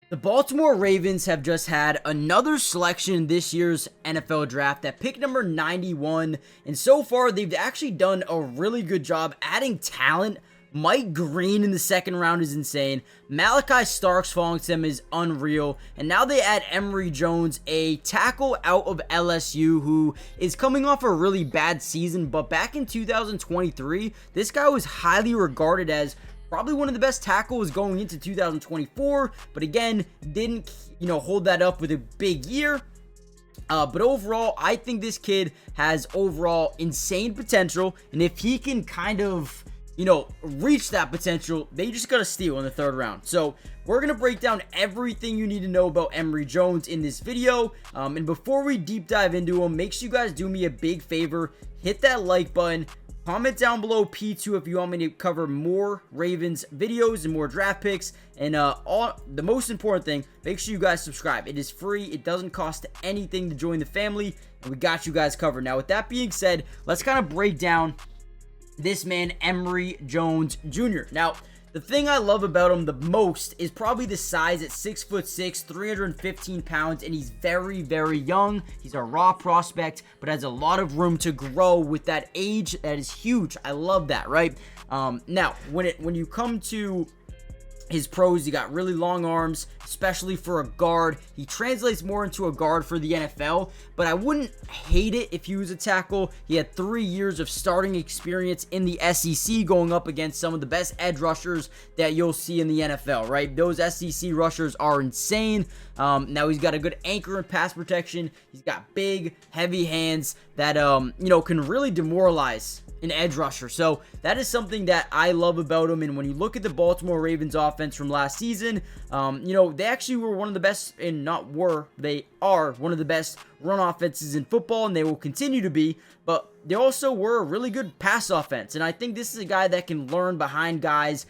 The Baltimore Ravens have just had another selection in this year's NFL draft at pick number 91, and so far they've actually done a really good job adding talent. Mike Green in the second round is insane. Malachi Starks falling to them is unreal. And now they add Emery Jones, a tackle out of LSU who is coming off a really bad season. But back in 2023, this guy was highly regarded as probably one of the best tackles going into 2024. But again, didn't, hold that up with a big year. But overall, I think this kid has overall insane potential. And if he can kind of reach that potential, they just got to steal in the third round. So we're going to break down everything you need to know about Emery Jones in this video. And before we deep dive into him, make sure you guys do me a big favor. Hit that like button. Comment down below P2 if you want me to cover more Ravens videos and more draft picks. And the most important thing, make sure you guys subscribe. It is free. It doesn't cost anything to join the family. And we got you guys covered. Now, with that being said, let's kind of break down this man, Emery Jones Jr. Now, the thing I love about him the most is probably the size at 6'6", 315 pounds, and he's very, very young. He's a raw prospect, but has a lot of room to grow with that age. That is huge. I love that, right? Now, when you come to his pros, he got really long arms, especially for a guard. He translates more into a guard for the NFL, but I wouldn't hate it if he was a tackle. He had 3 years of starting experience in the SEC going up against some of the best edge rushers that you'll see in the NFL, right? Those SEC rushers are insane. Now he's got a good anchor and pass protection. He's got big, heavy hands that, can really demoralize an edge rusher. So that is something that I love about him. And when you look at the Baltimore Ravens offense from last season, they actually were one of the best, they are one of the best run offenses in football, and they will continue to be, but they also were a really good pass offense. And I think this is a guy that can learn behind guys,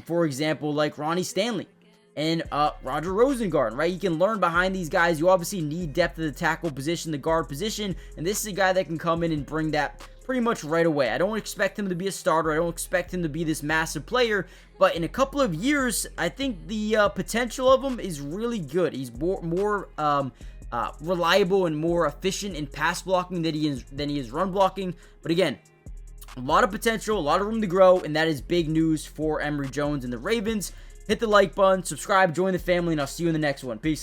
for example, like Ronnie Stanley and Roger Rosengarten, right? You can learn behind these guys. You obviously need depth at the tackle position, the guard position, and this is a guy that can come in and bring that pretty much right away. I don't expect him to be a starter. I don't expect him to be this massive player, but in a couple of years, I think the potential of him is really good. He's more reliable and more efficient in pass blocking than he is run blocking. But again, a lot of potential, a lot of room to grow, and that is big news for Emery Jones and the Ravens. Hit the like button, subscribe, join the family, and I'll see you in the next one. Peace.